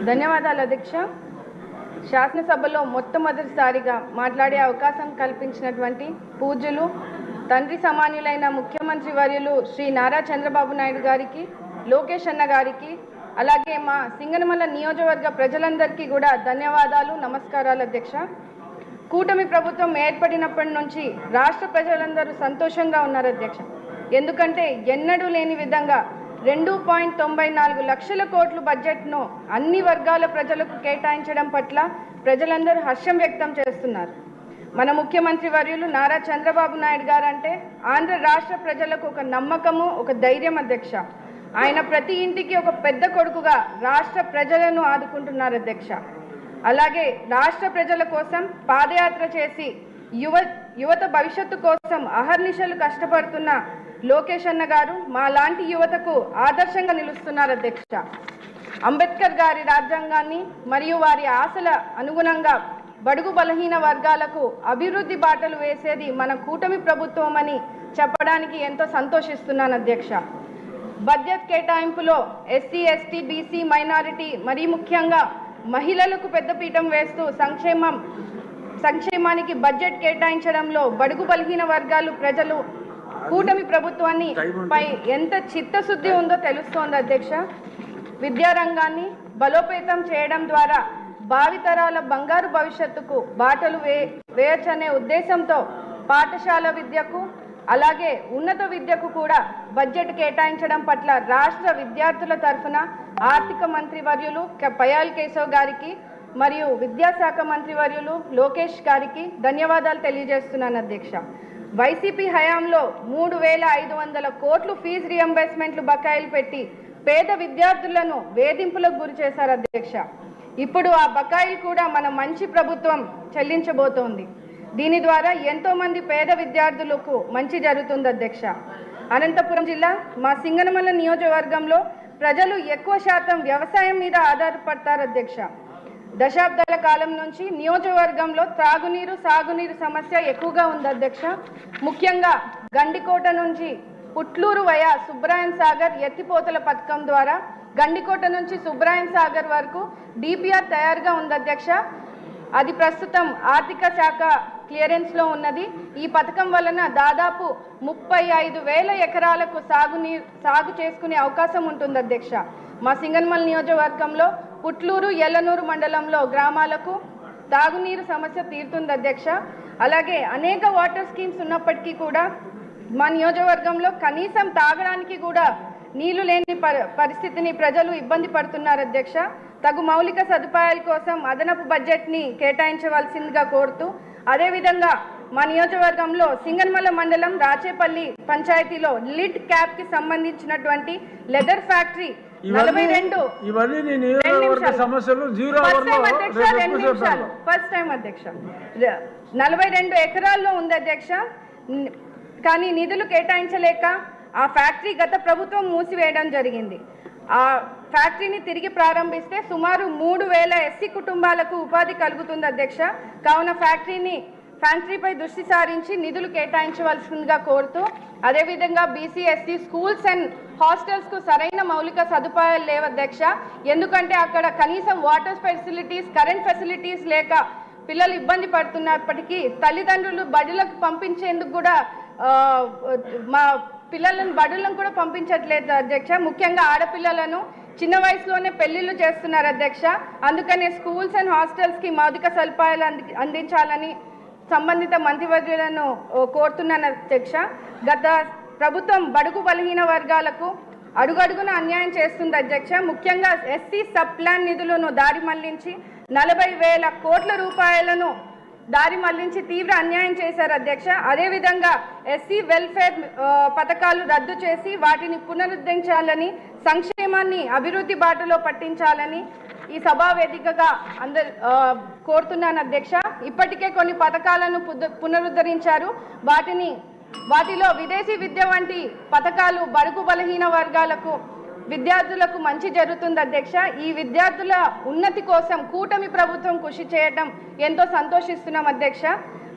ధన్యవాదాలు అధ్యక్ష. శాసనసభలో మొట్టమొదటిసారిగా మాట్లాడే అవకాశం కల్పించినటువంటి పూజ్యులు తండ్రి సమానులైన ముఖ్యమంత్రి వర్యులు శ్రీ నారా చంద్రబాబు నాయుడు గారికి, లోకేష్ అన్న గారికి, అలాగే మా సింగనమల నియోజకవర్గ ప్రజలందరికీ కూడా ధన్యవాదాలు, నమస్కారాలు అధ్యక్ష. కూటమి ప్రభుత్వం ఏర్పడినప్పటి నుంచి రాష్ట్ర ప్రజలందరూ సంతోషంగా ఉన్నారు అధ్యక్ష. ఎందుకంటే ఎన్నడూ లేని విధంగా 2.94 లక్షల కోట్ల బడ్జెట్ను అన్ని వర్గాల ప్రజలకు కేటాయించడం పట్ల ప్రజలందరూ హర్షం వ్యక్తం చేస్తున్నారు. మన ముఖ్యమంత్రి వర్యులు నారా చంద్రబాబు నాయుడు గారు అంటే ఆంధ్ర రాష్ట్ర ప్రజలకు ఒక నమ్మకము, ఒక ధైర్యం అధ్యక్ష. ఆయన ప్రతి ఇంటికి ఒక పెద్ద కొడుకుగా రాష్ట్ర ప్రజలను ఆదుకుంటున్నారు అధ్యక్ష. అలాగే రాష్ట్ర ప్రజల కోసం పాదయాత్ర చేసి యువత భవిష్యత్తు కోసం అహర్నిశలు కష్టపడుతున్న లోకేష్ అన్న గారు మా లాంటి యువతకు ఆదర్శంగా నిలుస్తున్నారు అధ్యక్ష. అంబేద్కర్ గారి రాజ్యాంగాన్ని మరియు వారి ఆశల అనుగుణంగా బడుగు బలహీన వర్గాలకు అభివృద్ధి బాటలు వేసేది మన కూటమి ప్రభుత్వం అని చెప్పడానికి ఎంతో సంతోషిస్తున్నాను అధ్యక్ష. బడ్జెట్ కేటాయింపులో ఎస్సీ, ఎస్టీ, బీసీ, మైనారిటీ మరీ ముఖ్యంగా మహిళలకు పెద్దపీఠం వేస్తూ సంక్షేమానికి బడ్జెట్ కేటాయించడంలో బడుగు బలహీన వర్గాలు ప్రజలు కూటమి ప్రభుత్వాన్ని పై ఎంత చిత్తశుద్ధి ఉందో తెలుస్తోంది అధ్యక్ష. విద్యారంగాన్ని బలోపేతం చేయడం ద్వారా భావితరాల బంగారు భవిష్యత్తుకు బాటలు వేయచ్చనే ఉద్దేశంతో పాఠశాల విద్యకు అలాగే ఉన్నత విద్యకు కూడా బడ్జెట్ కేటాయించడం పట్ల రాష్ట్ర విద్యార్థుల తరఫున ఆర్థిక మంత్రి వర్యులు పయాల్ కేశవ్ గారికి మరియు విద్యాశాఖ మంత్రి వర్యులు లోకేష్ గారికి ధన్యవాదాలు తెలియజేస్తున్నాను అధ్యక్ష. వైసీపీ హయాంలో 3,500 కోట్లు ఫీజు రియంబర్స్మెంట్లు బకాయిలు పెట్టి పేద విద్యార్థులను వేధింపులకు గురి చేశారు అధ్యక్ష. ఇప్పుడు ఆ బకాయిలు కూడా మన మంచి ప్రభుత్వం చెల్లించబోతోంది. దీని ద్వారా ఎంతోమంది పేద విద్యార్థులకు మంచి జరుగుతుంది అధ్యక్ష. అనంతపురం జిల్లా మా సింగనమల నియోజకవర్గంలో ప్రజలు ఎక్కువ శాతం వ్యవసాయం మీద ఆధారపడతారు అధ్యక్ష. దశాబ్దాల కాలం నుంచి నియోజకవర్గంలో త్రాగునీరు, సాగునీరు సమస్య ఎక్కువగా ఉంది అధ్యక్ష. ముఖ్యంగా గండికోట నుంచి పుట్లూరు వయా సుబ్రాయన్ సాగర్ ఎత్తిపోతల పథకం ద్వారా గండికోట నుంచి సుబ్రాయన్ సాగర్ వరకు డిపిఆర్ తయారుగా ఉంది అధ్యక్ష. అది ప్రస్తుతం ఆర్థిక శాఖ క్లియరెన్స్లో ఉన్నది. ఈ పథకం వలన దాదాపు 35,000 ఎకరాలకు సాగు చేసుకునే అవకాశం ఉంటుంది అధ్యక్ష. మా సింగనమల నియోజకవర్గంలో పుట్లూరు, ఎల్లనూరు మండలంలో గ్రామాలకు తాగునీరు సమస్య తీరుతుంది అధ్యక్ష. అలాగే అనేక వాటర్ స్కీమ్స్ ఉన్నప్పటికీ కూడా మా నియోజకవర్గంలో కనీసం తాగడానికి కూడా నీళ్లు లేని పరిస్థితిని ప్రజలు ఇబ్బంది పడుతున్నారు అధ్యక్ష. తగు మౌలిక సదుపాయాల కోసం అదనపు బడ్జెట్ని కేటాయించవలసిందిగా కోరుతూ, అదేవిధంగా మా నియోజకవర్గంలో సింగనమల మండలం రాచేపల్లి పంచాయతీలో లిడ్ క్యాప్కి సంబంధించినటువంటి లెదర్ ఫ్యాక్టరీ 42 ఎకరాల్లో ఉంది అధ్యక్ష. కానీ నిధులు కేటాయించలేక ఆ ఫ్యాక్టరీ గత ప్రభుత్వం మూసివేయడం జరిగింది. ఆ ఫ్యాక్టరీని తిరిగి ప్రారంభిస్తే సుమారు 3,000 ఎస్సీ కుటుంబాలకు ఉపాధి కలుగుతుంది అధ్యక్ష. కావున ఫ్యాక్టరీపై దృష్టి సారించి నిధులు కేటాయించవలసిందిగా కోరుతూ, అదేవిధంగా బీసీ, ఎస్టీ స్కూల్స్ అండ్ హాస్టల్స్కు సరైన మౌలిక సదుపాయాలు లేవు అధ్యక్ష. ఎందుకంటే అక్కడ కనీసం వాటర్ ఫెసిలిటీస్, కరెంట్ ఫెసిలిటీస్ లేక పిల్లలు ఇబ్బంది పడుతున్నప్పటికీ తల్లిదండ్రులు బడులకు పంపించేందుకు కూడా మా పిల్లలను బడులను కూడా పంపించట్లేదు అధ్యక్ష. ముఖ్యంగా ఆడపిల్లలను చిన్న వయసులోనే పెళ్లిళ్ళు చేస్తున్నారు అధ్యక్ష. అందుకనే స్కూల్స్ అండ్ హాస్టల్స్కి మౌలిక సదుపాయాలు అందించాలని సంబంధిత మంత్రివర్యులను కోరుతున్నాను అధ్యక్ష. గత ప్రభుత్వం బడుగు బలహీన వర్గాలకు అడుగడుగున అన్యాయం చేస్తుంది అధ్యక్ష. ముఖ్యంగా ఎస్సీ సబ్ ప్లాన్ నిధులను దారి మళ్లించి 40,000 కోట్ల రూపాయలను దారి మళ్లించి తీవ్ర అన్యాయం చేశారు అధ్యక్ష. అదేవిధంగా ఎస్సీ వెల్ఫేర్ పథకాలు రద్దు చేసి వాటిని పునరుద్ధరించాలని, సంక్షేమాన్ని అభివృద్ధి బాటలో పట్టించాలని ఈ సభా వేదికగా కోరుతున్నాను అధ్యక్ష. ఇప్పటికే కొన్ని పథకాలను పునరుద్ధరించారు. వాటిలో విదేశీ విద్య వంటి పథకాలు బడుగు బలహీన వర్గాలకు విద్యార్థులకు మంచి జరుగుతుంది అధ్యక్ష. ఈ విద్యార్థుల ఉన్నతి కోసం కూటమి ప్రభుత్వం కృషి చేయడం ఎంతో సంతోషిస్తున్నాం అధ్యక్ష.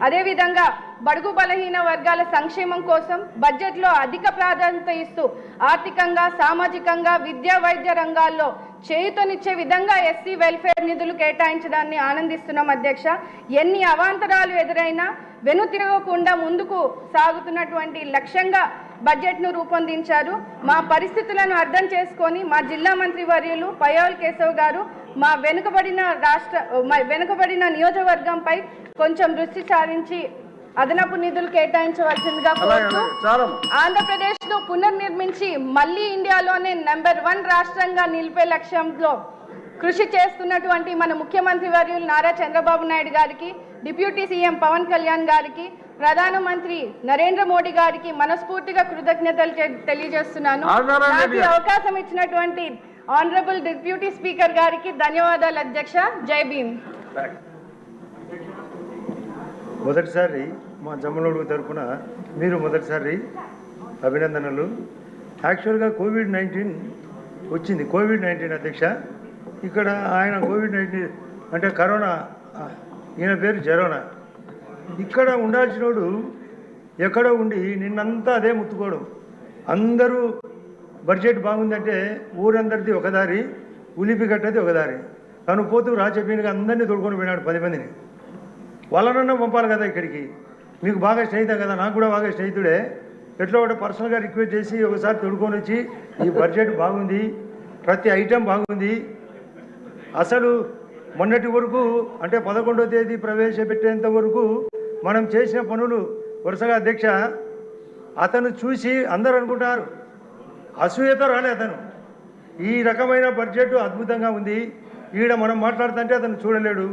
అదేవిధంగా బడుగు బలహీన వర్గాల సంక్షేమం కోసం బడ్జెట్లో అధిక ప్రాధాన్యత ఇస్తూ ఆర్థికంగా, సామాజికంగా, విద్యా, వైద్య రంగాల్లో చేయూతనిచ్చే విధంగా ఎస్సీ వెల్ఫేర్ నిధులు కేటాయించడాన్ని ఆనందిస్తున్నాం అధ్యక్ష. ఎన్ని అవాంతరాలు ఎదురైనా వెనుతిరగకుండా ముందుకు సాగుతున్నటువంటి లక్ష్యంగా బడ్జెట్ను రూపొందించారు. మా పరిస్థితులను అర్థం చేసుకొని మా జిల్లా మంత్రి వర్యులు పయ్యావుల కేశవ్ గారు మా వెనుకబడిన నియోజకవర్గంపై కొంచెం దృష్టి సారించి అదనపు నిధులు కేటాయించవలసిందిగా కోరుతూ ఆంధ్రప్రదేశ్ను పునర్నిర్మించి మళ్లీ ఇండియాలోనే నెంబర్ 1 రాష్ట్రంగా నిలిపే లక్ష్యంలో కృషి చేస్తున్నటువంటి మన ముఖ్యమంత్రి వర్యులు నారా చంద్రబాబు నాయుడు గారికి, డిప్యూటీ సీఎం పవన్ కళ్యాణ్ గారికి, ప్రధానమంత్రి నరేంద్ర మోడీ గారికి మనస్ఫూర్తిగా కృతజ్ఞతలు తెలియజేస్తున్నాను. నాకు అవకాశం ఇచ్చినటువంటి ఆనరబుల్ డిప్యూటీ స్పీకర్ గారికి ధన్యవాదాలు అధ్యక్ష. జై భీమ్. మొదటిసారి మా జమ్మలోడు తరఫున మీరు మొదటిసారి అభినందనలు. యాక్చువల్గా కోవిడ్-19 వచ్చింది. కోవిడ్-19 అధ్యక్ష, ఇక్కడ ఆయన కోవిడ్-19 అంటే కరోనా, ఈయన పేరు జరోనా. ఇక్కడ ఉండాల్సినోడు ఎక్కడో ఉండి నిన్నంతా అదే ముత్తుకోవడం. అందరూ బడ్జెట్ బాగుందంటే ఊరందరిది ఒక దారి, ఉలిపి కట్టది ఒక దారి. తను పోతూ రాజపీనిగా అందరినీ తోడుకొని పోయినాడు 10 మందిని. వాళ్ళనన్నా పంపాలి కదా ఇక్కడికి. మీకు బాగా స్నేహితం కదా, నాకు కూడా బాగా స్నేహితుడే. ఎట్లా ఒకటి పర్సనల్గా రిక్వెస్ట్ చేసి ఒకసారి తోడుకొని వచ్చి ఈ బడ్జెట్ బాగుంది, ప్రతి ఐటెం బాగుంది. అసలు మొన్నటి వరకు అంటే 11వ తేదీ ప్రవేశపెట్టేంత వరకు మనం చేసిన పనులు వరుసగా అధ్యక్ష అతను చూసి అందరూ అనుకుంటారు అసూయతో రాలే అతను. ఈ రకమైన బడ్జెట్ అద్భుతంగా ఉంది. ఈడ మనం మాట్లాడుతుంటే అతను చూడలేడు,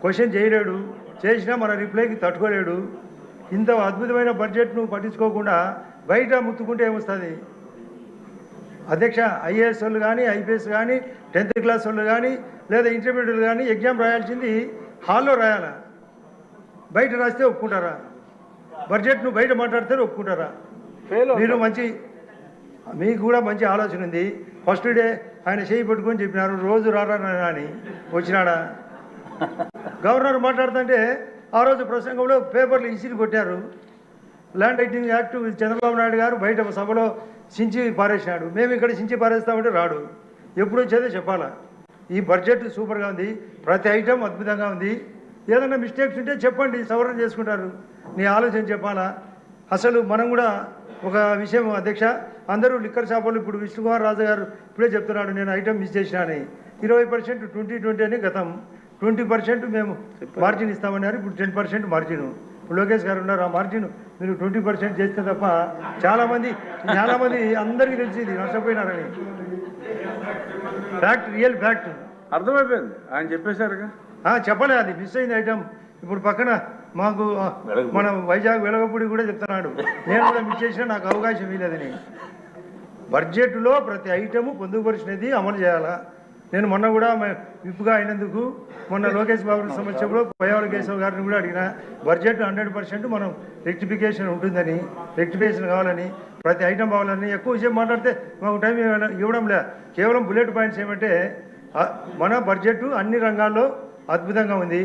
క్వశ్చన్ చేయలేడు, చేసినా మన రిప్లైకి తట్టుకోలేడు. ఇంత అద్భుతమైన బడ్జెట్ను పట్టించుకోకుండా బయట ముత్తుకుంటే ఏమొస్తుంది అధ్యక్ష? ఐఏఎస్ వాళ్ళు కానీ, ఐపీఎస్ కానీ, 10th క్లాస్ వాళ్ళు కానీ, లేదా ఇంటర్మీడియట్ కానీ ఎగ్జామ్ రాయాల్సింది హాల్లో రాయాలా? బయట రాస్తే ఒప్పుకుంటారా? బడ్జెట్ను బయట మాట్లాడితే ఒప్పుకుంటారా? మీరు మీకు కూడా మంచి ఆలోచన ఉంది. ఫస్ట్ డే ఆయన చేయి పట్టుకొని చెప్పినారు రోజు రారా అని, వచ్చినాడా? గవర్నర్ మాట్లాడుతుంటే ఆ రోజు ప్రసంగంలో పేపర్లు ఇసిరి కొట్టారు. Land titling act Chandrababu Naidu గారు బయట సభలో సించి పారేసినాడు. మేము ఇక్కడ సించి పారేస్తామంటే రాడు. ఎప్పుడు వచ్చేదో చెప్పాలా? ఈ బడ్జెట్ సూపర్గా ఉంది, ప్రతి ఐటెం అద్భుతంగా ఉంది. ఏదైనా మిస్టేక్స్ ఉంటే చెప్పండి, సవరణ చేసుకుంటారు. నీ ఆలోచన చెప్పాలా? అసలు మనం కూడా ఒక విషయం అధ్యక్ష, అందరూ లిక్కర్ షాపులు ఇప్పుడు విష్ణుకుమార్ రాజు గారు ఇప్పుడే చెప్తున్నాడు నేను ఐటెం మిస్ చేసినా అని. 20% 2020 అని గతం, 20% మేము మార్జిన్ ఇస్తామన్నారు. ఇప్పుడు 10% మార్జిన్. ఇప్పుడు లోకేష్ గారు ఉన్నారు, ఆ మార్జిన్ మీరు 20% చేస్తే తప్ప చాలామంది అందరికీ తెలిసింది నష్టపోయినారని. ఫ్యాక్ట్, రియల్ ఫ్యాక్ట్ అర్థమైపోయింది. ఆయన చెప్పేశారుగా, చెప్పలే, అది మిస్ అయింది ఐటమ్. ఇప్పుడు పక్కన మాకు మన వైజాగ్ వెలగపూడి కూడా చెప్తున్నాడు నేను కూడా మిస్ చేసినా నాకు అవకాశం ఇవ్వలేదని. బడ్జెట్లో ప్రతి ఐటము పొందుపరిచినది అమలు చేయాలా? నేను మొన్న కూడా విప్పుగా అయినందుకు మొన్న లోకేష్ బాబు సమక్షంలో పయ్యావుల కేశవ్ గారిని కూడా అడిగిన, బడ్జెట్ 100% మనం రెక్టిఫికేషన్ ఉంటుందని, రెక్టిఫికేషన్ కావాలని, ప్రతి ఐటమ్ కావాలని. ఎక్కువసేపు మాట్లాడితే మాకు టైం ఇవ్వడం లే. కేవలం బుల్లెట్ పాయింట్స్ ఏమంటే మన బడ్జెట్ అన్ని రంగాల్లో అద్భుతంగా ఉంది.